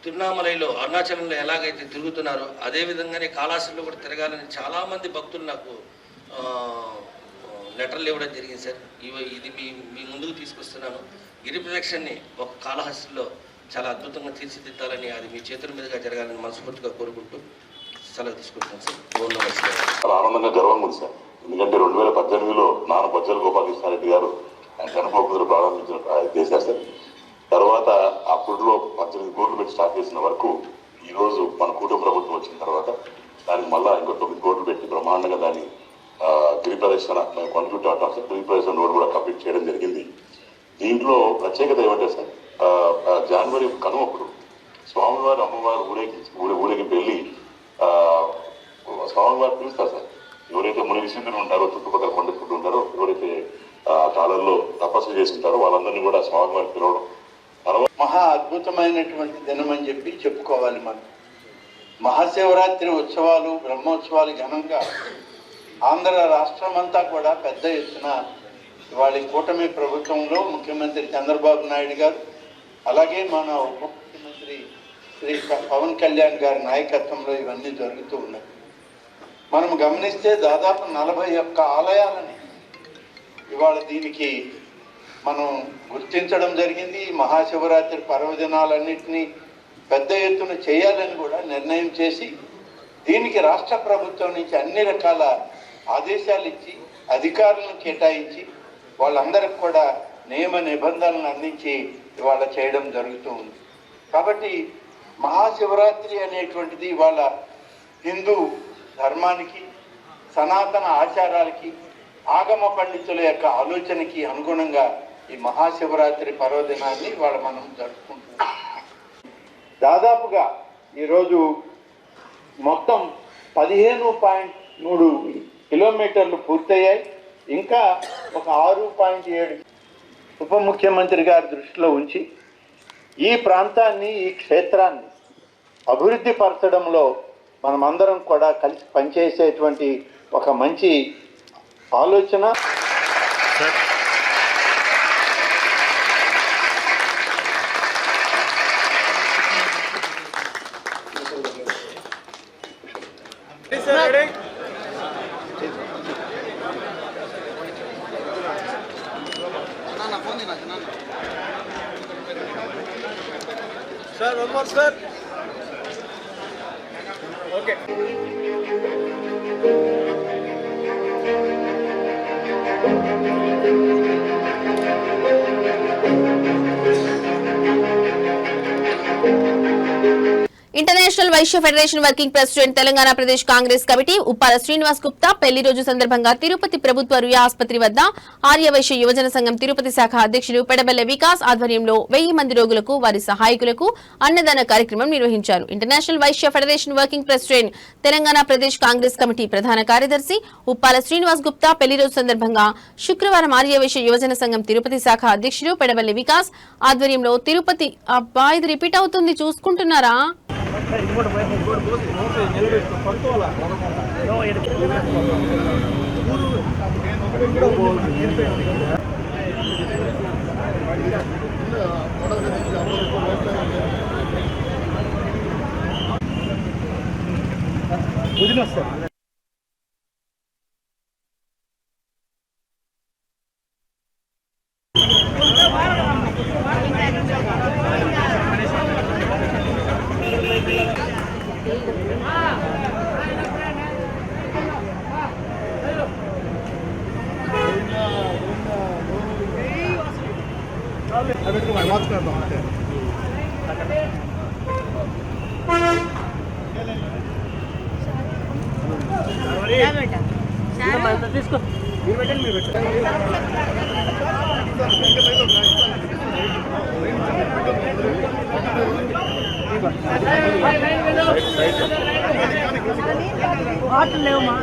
తిరునామలలో, అరుణాచలంలో ఎలాగైతే తిరుగుతున్నారో అదేవిధంగానే కాళహస్తిలో కూడా తిరగాలని చాలామంది భక్తులు నాకు లెటర్లు ఇవ్వడం జరిగింది సార్. ఇది మీ ముందుకు తీసుకొస్తున్నాను. గిరి ప్రదక్షిణని ఒక కాళహస్తిలో చాలా అద్భుతంగా తీర్చిదిద్దాలని, అది మీ చేతుల మీదుగా జరగాలని మనస్ఫూర్తిగా కోరుకుంటూ సెలవు తీసుకుంటాను సార్. చాలా ఆనందంగా గర్వంగా ఉంది సార్. ఎందుకంటే 2018లో నాన్న బొజ్జల గోపాలకృష్ణారెడ్డి గారు ఆయన కనుపకుదురు చేశారు సార్. తర్వాత అప్పట్లో 18 కోట్లు పెట్టి స్టార్ట్ చేసిన వరకు ఈరోజు మన కుటుంబ ప్రభుత్వం వచ్చిన తర్వాత దానికి మళ్ళీ ఇంకో 9 కోట్లు పెట్టి బ్రహ్మాండంగా దాన్ని గిరి ప్రదర్శన కొండచుట్టు ఆటం సార్ గిరి ప్రదర్శన రోడ్ కూడా కంప్లీట్ చేయడం జరిగింది. దీంట్లో ప్రత్యేకత ఏమంటే సార్, జనవరి కనుమప్పుడు స్వామివారు అమ్మవారు ఊరేగింపు వెళ్ళి స్వామివారు పిలుస్తారు సార్. ఎవరైతే ముని విశుద్ధులు ఉంటారో, చుట్టుపక్కల కొండ చుట్టూ ఉంటారో, ఎవరైతే కాలంలో తపస్సు చేసుకుంటారో వాళ్ళందరినీ కూడా స్వామివారు పిలవడం మహా అద్భుతమైనటువంటి దినం అని చెప్పి చెప్పుకోవాలి. మనం మహాశివరాత్రి ఉత్సవాలు, బ్రహ్మోత్సవాలు ఘనంగా ఆంధ్ర రాష్ట్రం అంతా కూడా పెద్ద ఎత్తున ఇవాళ కూటమి ప్రభుత్వంలో ముఖ్యమంత్రి చంద్రబాబు నాయుడు గారు, అలాగే మన ఉప ముఖ్యమంత్రి శ్రీ పవన్ కళ్యాణ్ గారి నాయకత్వంలో ఇవన్నీ జరుగుతూ ఉన్నాయి. మనం గమనిస్తే దాదాపు 41 ఆలయాలని ఇవాళ దీనికి మనం గుర్తించడం జరిగింది. మహాశివరాత్రి పర్వదినాలన్నింటినీ పెద్ద ఎత్తున చేయాలని కూడా నిర్ణయం చేసి దీనికి రాష్ట్ర ప్రభుత్వం నుంచి అన్ని రకాల ఆదేశాలు ఇచ్చి అధికారులను కేటాయించి వాళ్ళందరికి కూడా నియమ నిబంధనలు అందించి ఇవాళ చేయడం జరుగుతూ ఉంది. కాబట్టి మహాశివరాత్రి అనేటువంటిది ఇవాళ హిందూ ధర్మానికి, సనాతన ఆచారాలకి, ఆగమ పండితుల యొక్క ఆలోచనకి అనుగుణంగా ఈ మహాశివరాత్రి పర్వదినాన్ని ఇవాళ మనం జరుపుకుంటున్నాం. దాదాపుగా ఈరోజు మొత్తం 15.3 కిలోమీటర్లు పూర్తయ్యాయి. ఇంకా ఒక 6.7 ఉప ముఖ్యమంత్రి గారి దృష్టిలో ఉంచి ఈ ప్రాంతాన్ని, ఈ క్షేత్రాన్ని అభివృద్ధి పరచడంలో మనమందరం కూడా కలిసి పనిచేసేటువంటి ఒక మంచి ఆలోచన. Sir one more sir. Okay. International Vaishya federation working president Telangana Pradesh Congress committee Uppala Srinivas Gupta పెళ్లి రోజు సందర్భంగా తిరుపతి ప్రభుత్వ రుయా ఆసుపత్రి వద్ద ఆర్యవైశ్య యువజన సంఘం తిరుపతి శాఖ అధ్యక్షుడు పెడబెల్ల వికాస్ ఆధ్వర్యంలో 1000 మంది రోగులకు, వారి సహాయకులకు అన్నదాన కార్యక్రమం నిర్వహించారు. International Vaishya federation working president Telangana Pradesh Congress committee ప్రధాన కార్యదర్శి ఉప్పాల శ్రీనివాస్ గుప్తా పెళ్లి రోజు సందర్భంగా శుక్రవారం ఆర్యవైశ్య యువజన సంఘం తిరుపతి శాఖ అధ్యక్షుడు పెడబెల్ల వికాస్ ఆధ్వర్యంలో తిరుపతి ఇది రిపీట్ అవుతుంది చూసుకుంటున్నారా? తీసుకో. మీరు పెట్టండి, మీరు పెట్టండి. వాటర్ లేవమ్మా.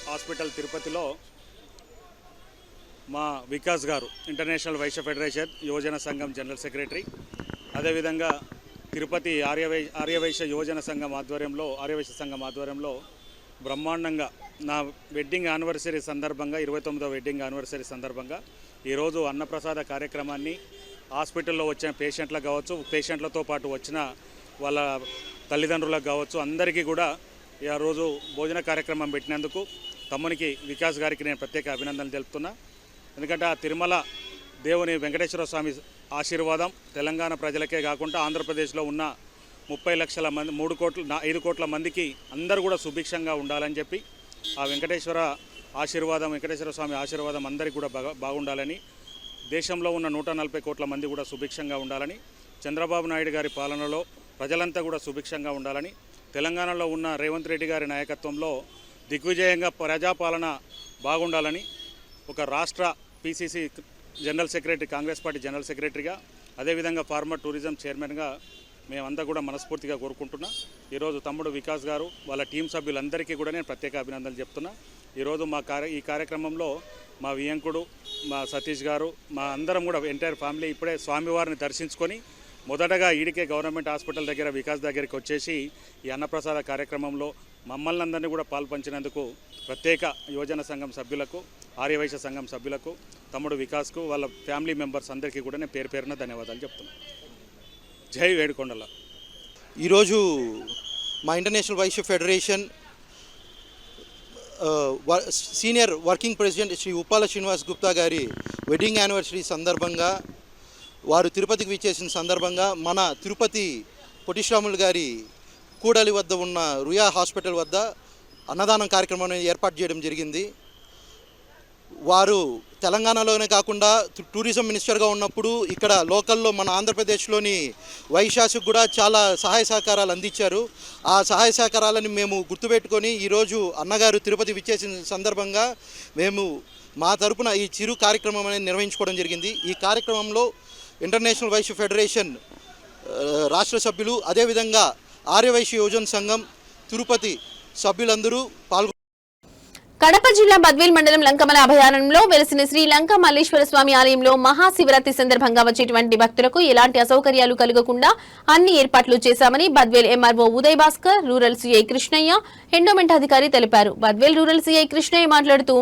హాస్పిటల్ తిరుపతిలో మా వికాస్ గారు ఇంటర్నేషనల్ వైశ్య ఫెడరేషన్ యువజన సంఘం జనరల్ సెక్రటరీ, అదేవిధంగా తిరుపతి ఆర్యవైశ్య యువజన సంఘం ఆధ్వర్యంలో బ్రహ్మాండంగా నా వెడ్డింగ్ యానివర్సరీ సందర్భంగా 29వ వెడ్డింగ్ యానివర్సరీ సందర్భంగా ఈరోజు అన్నప్రసాద కార్యక్రమాన్ని హాస్పిటల్లో వచ్చిన పేషెంట్లకు కావచ్చు, పేషెంట్లతో పాటు వచ్చిన వాళ్ళ తల్లిదండ్రులకు కావచ్చు, అందరికీ కూడా ఆ రోజు భోజన కార్యక్రమం పెట్టినందుకు తమ్మునికి వికాస్ గారికి నేను ప్రత్యేక అభినందనలు తెలుపుతున్నా. ఎందుకంటే ఆ తిరుమల దేవుని వెంకటేశ్వర స్వామి ఆశీర్వాదం తెలంగాణ ప్రజలకే కాకుండా ఆంధ్రప్రదేశ్లో ఉన్న 30 లక్షల మంది 5 కోట్ల మందికి అందరూ కూడా సుభిక్షంగా ఉండాలని చెప్పి ఆ వెంకటేశ్వర స్వామి ఆశీర్వాదం అందరికీ కూడా బాగుండాలని, దేశంలో ఉన్న 140 కోట్ల మంది కూడా సుభిక్షంగా ఉండాలని, చంద్రబాబు నాయుడు గారి పాలనలో ప్రజలంతా కూడా సుభిక్షంగా ఉండాలని, తెలంగాణలో ఉన్న రేవంత్ రెడ్డి గారి నాయకత్వంలో దిగ్విజయంగా ప్రజాపాలన బాగుండాలని ఒక రాష్ట్ర PCC general secretary, Congress party general సెక్రటరీగా, అదేవిధంగా ఫార్మర్ టూరిజం చైర్మన్గా మేమంతా కూడా మనస్ఫూర్తిగా కోరుకుంటున్నా. ఈరోజు తమ్ముడు వికాస్ గారు వాళ్ళ టీం సభ్యులందరికీ కూడా నేను ప్రత్యేక అభినందనలు చెప్తున్నా. ఈరోజు ఈ కార్యక్రమంలో మా వియంకుడు, మా సతీష్ గారు, మా అందరం కూడా ఎంటైర్ ఫ్యామిలీ ఇప్పుడే స్వామివారిని దర్శించుకొని మొదటగా ఈడికే గవర్నమెంట్ హాస్పిటల్ దగ్గర వికాస్ దగ్గరికి వచ్చేసి ఈ అన్నప్రసాద కార్యక్రమంలో మమ్మల్ని అందరినీ కూడా పాల్పంచినందుకు ప్రత్యేక యువజన సంఘం సభ్యులకు, ఆర్యవైశ్య సంఘం సభ్యులకు, తమ్ముడు వికాస్కు, వాళ్ళ ఫ్యామిలీ మెంబర్స్ అందరికీ కూడా నేను పేరు పేరున ధన్యవాదాలు చెప్తున్నాను. జై వేడుకొండల. ఈరోజు మా international Vaishya federation senior working president Shri Uppala Srinivas Gupta గారి వెడ్డింగ్ యానివర్సరీ సందర్భంగా, వారు తిరుపతికి విచ్చేసిన సందర్భంగా మన తిరుపతి పొట్టిశ్రాములు గారి కూడలి వద్ద ఉన్న రుయా హాస్పిటల్ వద్ద అన్నదానం కార్యక్రమాన్ని ఏర్పాటు చేయడం జరిగింది. వారు తెలంగాణలోనే కాకుండా టూరిజం మినిస్టర్గా ఉన్నప్పుడు ఇక్కడ లోకల్లో మన ఆంధ్రప్రదేశ్లోని వైశాఖకు కూడా చాలా సహాయ సహకారాలు అందించారు. ఆ సహాయ సహకారాలను మేము గుర్తుపెట్టుకొని ఈరోజు అన్నగారు తిరుపతి విచ్చేసిన సందర్భంగా మేము మా తరపున ఈ చిరు కార్యక్రమం అనేది నిర్వహించుకోవడం జరిగింది. ఈ కార్యక్రమంలో ఇంటర్నేషనల్ వైశ్య ఫెడరేషన్ రాష్ట్ర సభ్యులు, అదేవిధంగా ఆర్యవైశ్య యువజన సంఘం తిరుపతి సభ్యులందరూ పాల్గొన్నారు. కడప జిల్లా బద్వేల్ మండలం లంకమల అభయారణ్యంలో వెలిసిన శ్రీ లంక మల్లేశ్వర స్వామి ఆలయంలో మహాశివరాత్రి సందర్భంగా వచ్చేటువంటి భక్తులకు ఎలాంటి అసౌకర్యాలు కలగకుండా అన్ని ఏర్పాట్లు చేశామని Badvel MRO Uday Bhaskar, rural CI Krishnaiah, endowment అధికారి తెలిపారు. బద్వేల్ రూరల్ సీఐ కృష్ణయ్య మాట్లాడుతూ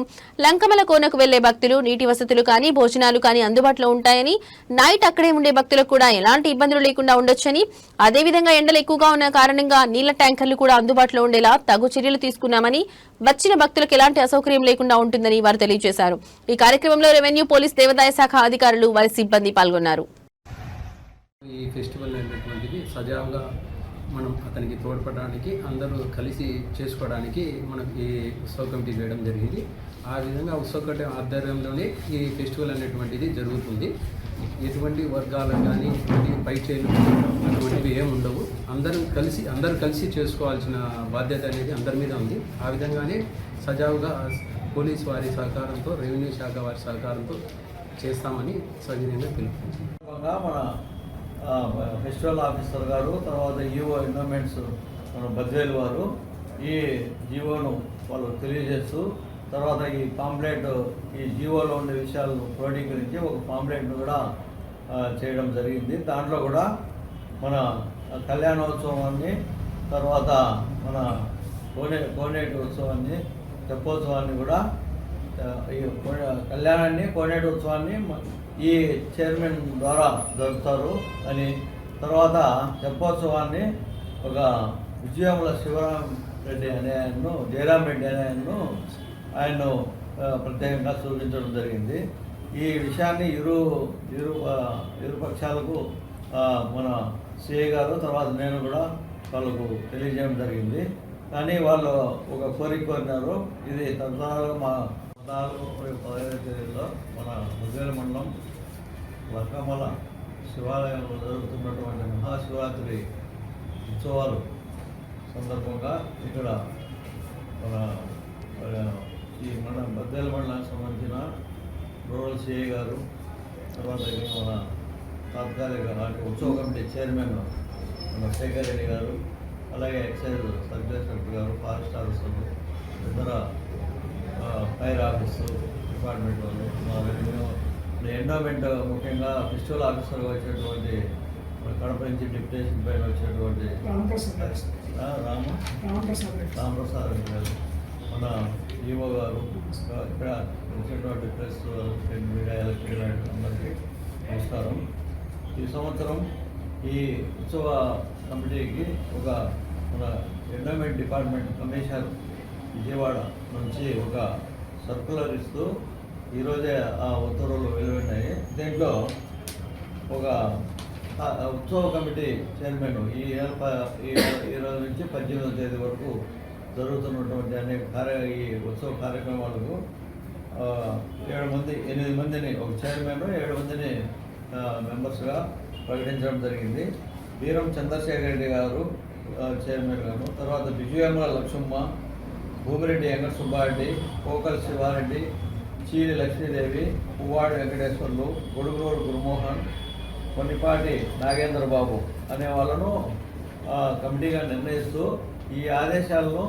లంకమల కోనకు వెళ్లే భక్తులు నీటి వసతులు కానీ భోజనాలు కానీ అందుబాటులో ఉంటాయని, నైట్ అక్కడే ఉండే భక్తులకు కూడా ఎలాంటి ఇబ్బందులు లేకుండా ఉండొచ్చని, అదేవిధంగా ఎండలు ఎక్కువగా ఉన్న కారణంగా నీళ్ల ట్యాంకర్లు కూడా అందుబాటులో ఉండేలా తగు చర్యలు తీసుకున్నామని, వచ్చిన భక్తులకు ఎలాంటి అసౌకర్యం లేకుండా ఉంటుందని వారు తెలియజేశారు. ఈ కార్యక్రమంలో రెవెన్యూ, పోలీస్, దేవాదాయ శాఖ అధికారులు, వారి సిబ్బంది పాల్గొన్నారు. ఈ ఫెస్టివల్ అనేటువంటిది సజావుగా మనం అతనికి తోడ్పడడానికి, అందరూ కలిసి చేసుకోవడానికి మనకి ఈ ఉత్సవ కమిటీ వేయడం జరిగింది. ఆ విధంగా ఉత్సవ కమిటీ ఆధ్వర్యంలోనే ఈ ఫెస్టివల్ అనేటువంటిది జరుగుతుంది. ఎటువంటి వర్గాలకు కానీ పై చేయలు అటువంటివి ఏమి ఉండవు. అందరూ కలిసి చేసుకోవాల్సిన బాధ్యత అనేది అందరి మీద ఉంది. ఆ విధంగానే సజావుగా పోలీస్ వారి సహకారంతో, రెవెన్యూ శాఖ వారి సహకారంతో చేస్తామని సవినయంగా తెలుపుతుంది. మన ఫెస్టివల్ ఆఫీసర్ గారు, తర్వాత ఈఓ ఎండోమెంట్స్ మన బద్వేలు వారు ఈ జీవోను వాళ్ళు తెలియజేస్తూ, తర్వాత ఈ పాంప్లెట్, ఈ జీవోలో ఉండే విషయాలను క్రోడీకరించి ఒక పాంప్లెట్ను కూడా చేయడం జరిగింది. దాంట్లో కూడా మన కళ్యాణోత్సవాన్ని, తర్వాత మన కోనేటి ఉత్సవాన్ని, తెప్పోత్సవాన్ని కూడా, ఈ కళ్యాణాన్ని, కోనేటి ఉత్సవాన్ని ఈ చైర్మన్ ద్వారా జరుపుతారు అని, తర్వాత తెప్పోత్సవాన్ని ఒక విజయముల శివరాం రెడ్డి అనే ఆయన్ను, జయరాం రెడ్డి అనే ఆయన్ను ప్రత్యేకంగా సూచించడం జరిగింది. ఈ విషయాన్ని ఇరు పక్షాలకు మన సిఐ గారు, తర్వాత నేను కూడా వాళ్ళకు తెలియజేయడం జరిగింది. కానీ వాళ్ళు ఒక కోరిక కోరినారు. ఇది తదనుసారంగా మా 14-15 తేదీలో మన బద్వేలు మండలం లంకమల శివాలయంలో జరుగుతున్నటువంటి మహాశివరాత్రి ఉత్సవాలు సందర్భంగా ఇక్కడ మన ఈ బద్వేలు మండలానికి సంబంధించిన రూరల్ సిఐ గారు, తర్వాత మన తాత్కాలిక ఉత్సవ కమిటీ చైర్మన్ మన శేఖర్ రెడ్డి గారు, అలాగే ఎక్సైజ్ సర్కిల్ ఇన్స్పెక్టర్ గారు, ఫారెస్ట్ ఆఫీసర్లు, ఇతర ఫైర్ ఆఫీసు డిపార్ట్మెంట్ వాళ్ళు, మా రెవెన్యూ, ఎండోమెంట్, ముఖ్యంగా ఫెస్టివల్ ఆఫీసర్గా వచ్చేటువంటి కడప నుంచి డిప్యుటేషన్ పైన వచ్చేటువంటి రామప్రసాద్ రెడ్డి గారు, మన ఈఓ గారు, ఇక్కడ వచ్చినటువంటి ప్రెస్, మీడియా, ఎలక్ట్రిక్ అందరికీ నమస్కారం. ఈ సంవత్సరం ఈ ఉత్సవ కమిటీకి ఒక మన ఎండోమెంట్ డిపార్ట్మెంట్ కమిషనర్ విజయవాడ నుంచి ఒక సర్కులర్ ఇస్తూ ఈరోజే ఆ ఉత్తర్వులు వెలువడినాయి. దీంట్లో ఒక ఉత్సవ కమిటీ చైర్మన్ ఈ రోజు నుంచి 18వ తేదీ వరకు జరుగుతున్నటువంటి అనేక ఈ ఉత్సవ కార్యక్రమాలకు 8 మందిని ఒక చైర్మన్, 7 మందిని మెంబర్స్గా ప్రకటించడం జరిగింది. వీరం చంద్రశేఖర్ రెడ్డి గారు చైర్మన్ గారు, తర్వాత విజయమ్మ లక్ష్మమ్మ, భూమిరెడ్డి వెంకట సుబ్బారెడ్డి, కోకల్ శివారెడ్డి, చీడి లక్ష్మీదేవి, పువ్వాడి వెంకటేశ్వర్లు, గొడుగురోడు గురుమోహన్, కొన్నిపాటి నాగేంద్ర బాబు అనే వాళ్ళను కమిటీగా నిర్ణయిస్తూ ఈ ఆదేశాలను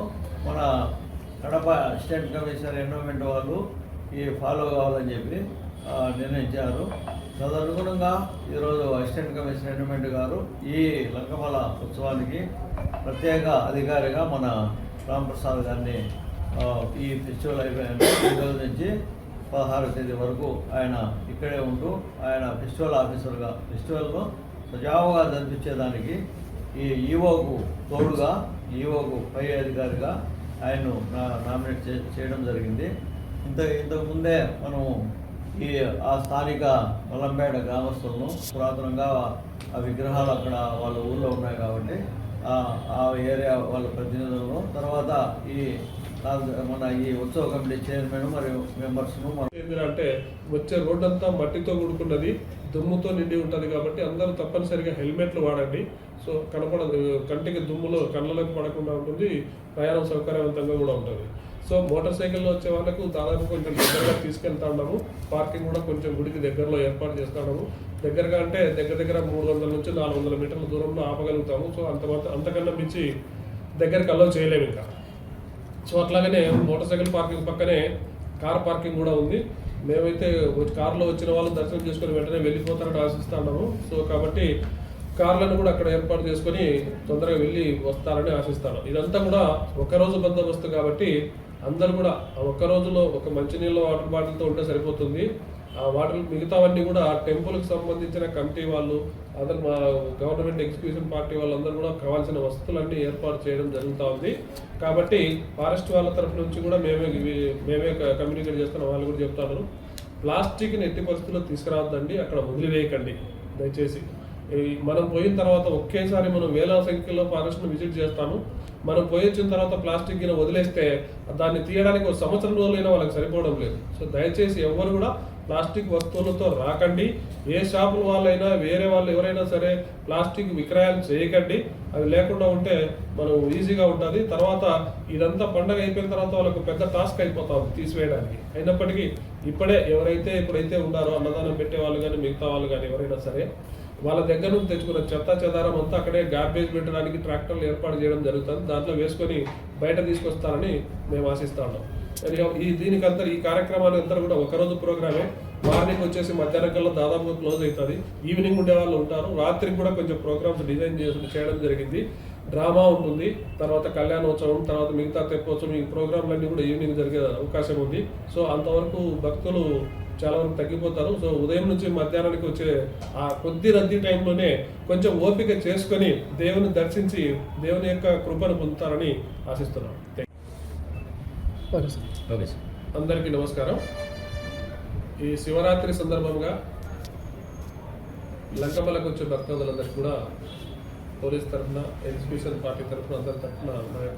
మన కడప అసిస్టెంట్ కమిషనర్ ఎన్విరాన్మెంట్ వాళ్ళు ఫాలో కావాలని చెప్పి నిర్ణయించారు. తదనుగుణంగా ఈరోజు అసిస్టెంట్ కమిషనర్ ఎన్విరాన్మెంట్ గారు ఈ లంకమల ఉత్సవానికి ప్రత్యేక అధికారిగా మన రాంప్రసాద్ గారిని ఈ ఫెస్టివల్ అయిపోయాను ఈ రోజు నుంచి 16వ తేదీ వరకు ఆయన ఇక్కడే ఉంటూ ఆయన ఫెస్టివల్ ఆఫీసర్గా ఫెస్టివల్ను సజావుగా జరిపించేదానికి ఈ ఈఓకు తోడుగా ఈఓకు పై అధికారిగా ఆయన్ను నామినేట్ చేయడం జరిగింది. ఇంతకు ముందే మనం ఆ స్థానిక మల్లంపేట గ్రామస్తులను పురాతనంగా ఆ విగ్రహాలు అక్కడ వాళ్ళ ఊళ్ళో ఉన్నాయి కాబట్టి ఆ ఏరియా వాళ్ళ ప్రతినిధులను, తర్వాత మన ఈ ఉత్సవ కమిటీ చైర్మన్ మరియు మెంబర్స్ను ఏంటంటే వచ్చే రోడ్ అంతా మట్టితో కూడుకున్నది, దుమ్ముతో నిండి ఉంటుంది కాబట్టి అందరూ తప్పనిసరిగా హెల్మెట్లు వాడండి. సో కంటికి దుమ్ములో కళ్ళలోకి పడకుండా ఉంటుంది, ప్రయాణం సౌకర్యవంతంగా కూడా ఉంటుంది. సో మోటార్ సైకిల్లో వచ్చే వాళ్ళకు దాదాపు కొంచెం దగ్గరగా తీసుకెళ్తా ఉన్నాము. పార్కింగ్ కూడా కొంచెం గుడికి దగ్గరలో ఏర్పాటు చేస్తున్నాము. దగ్గరగా అంటే దగ్గర 300 నుంచి 400 మీటర్ల దూరంలో ఆపగలుగుతాము. సో అంతకన్నా మించి దగ్గరికి అలో చేయలేము ఇంకా. సో అట్లాగనే మోటార్ సైకిల్ పార్కింగ్ పక్కనే కార్ పార్కింగ్ కూడా ఉంది. మేమైతే కారులో వచ్చిన వాళ్ళు దర్శనం చేసుకుని వెంటనే వెళ్ళిపోతారని ఆశిస్తున్నాము. సో కాబట్టి కార్లను కూడా అక్కడ ఏర్పాటు చేసుకొని తొందరగా వెళ్ళి వస్తారని ఆశిస్తాను. ఇదంతా కూడా ఒకరోజు బందోబస్తు కాబట్టి అందరూ కూడా ఒక్క రోజులో ఒక మంచినీళ్ళ వాటర్ బాటిల్తో ఉంటే సరిపోతుంది. ఆ వాటర్ మిగతావన్నీ కూడా టెంపుల్కి సంబంధించిన కమిటీ వాళ్ళు, అదర్ మా గవర్నమెంట్ ఎగ్జిక్యూషన్ పార్టీ వాళ్ళందరూ కూడా కావాల్సిన వసతులన్నీ ఏర్పాటు చేయడం జరుగుతూ ఉంది. కాబట్టి ఫారెస్ట్ వాళ్ళ తరఫు నుంచి కూడా మేమే కమ్యూనికేట్ చేస్తున్న వాళ్ళు కూడా చెప్తున్నారు, ప్లాస్టిక్ని ఎట్టి పరిస్థితుల్లో తీసుకురావద్దండి, అక్కడ వదిలివేయకండి దయచేసి. మనం పోయిన తర్వాత ఒకేసారి మనం వేల సంఖ్యలో ఫారెస్ట్ను విజిట్ చేస్తాము. మనం పోయి వచ్చిన తర్వాత ప్లాస్టిక్ గిన్నె వదిలేస్తే దాన్ని తీయడానికి 1 సంవత్సరం రోజులైనా వాళ్ళకి సరిపోవడం లేదు. సో దయచేసి ఎవరు కూడా ప్లాస్టిక్ వస్తువులతో రాకండి. ఏ షాపుల వాళ్ళైనా వేరే వాళ్ళు ఎవరైనా సరే ప్లాస్టిక్ విక్రయాలు చేయకండి. అవి లేకుండా ఉంటే మనం ఈజీగా ఉంటుంది. తర్వాత ఇదంతా పండగ అయిపోయిన తర్వాత వాళ్ళకు పెద్ద టాస్క్ అయిపోతాం తీసివేయడానికి. అయినప్పటికీ ఇప్పుడైతే ఉన్నారో అన్నదానం పెట్టే వాళ్ళు కానీ మిగతా వాళ్ళు కానీ ఎవరైనా సరే వాళ్ళ దగ్గర నుంచి తెచ్చుకున్న చెత్త చెదారం అంతా అక్కడే గార్బేజ్ పెట్టడానికి ట్రాక్టర్లు ఏర్పాటు చేయడం జరుగుతుంది. దాంట్లో వేసుకొని బయట తీసుకొస్తారని మేము ఆశిస్తున్నాం. దీనికంతా ఈ కార్యక్రమాన్ని అంతా కూడా ఒకరోజు ప్రోగ్రామే. మార్నింగ్ వచ్చేసి మధ్యాహ్నం కల్లా దాదాపుగా క్లోజ్ అవుతుంది. ఈవినింగ్ ఉండే వాళ్ళు ఉంటారు. రాత్రికి కూడా కొంచెం ప్రోగ్రామ్స్ డిజైన్ చేయడం జరిగింది. డ్రామా ఉంటుంది, తర్వాత కళ్యాణోత్సవం, తర్వాత మిగతా తెప్పోత్సవం, ఈ ప్రోగ్రాంలన్నీ కూడా ఈవినింగ్ జరిగే అవకాశం ఉంది. సో అంతవరకు భక్తులు చాలా వరకు తగ్గిపోతారు. సో ఉదయం నుంచి మధ్యాహ్నానికి వచ్చే ఆ కొద్ది రద్దీ టైంలోనే కొంచెం ఓపిక చేసుకొని దేవుని దర్శించి దేవుని యొక్క కృపను పొందుతారని ఆశిస్తున్నాం. అందరికీ నమస్కారం. ఈ శివరాత్రి సందర్భంగా లంకమలకు వచ్చే భక్తులందరికీ కూడా పోలీస్ తరఫున, ఎగ్జిక్యూషన్ పార్టీ తరఫున, అందరి తరఫున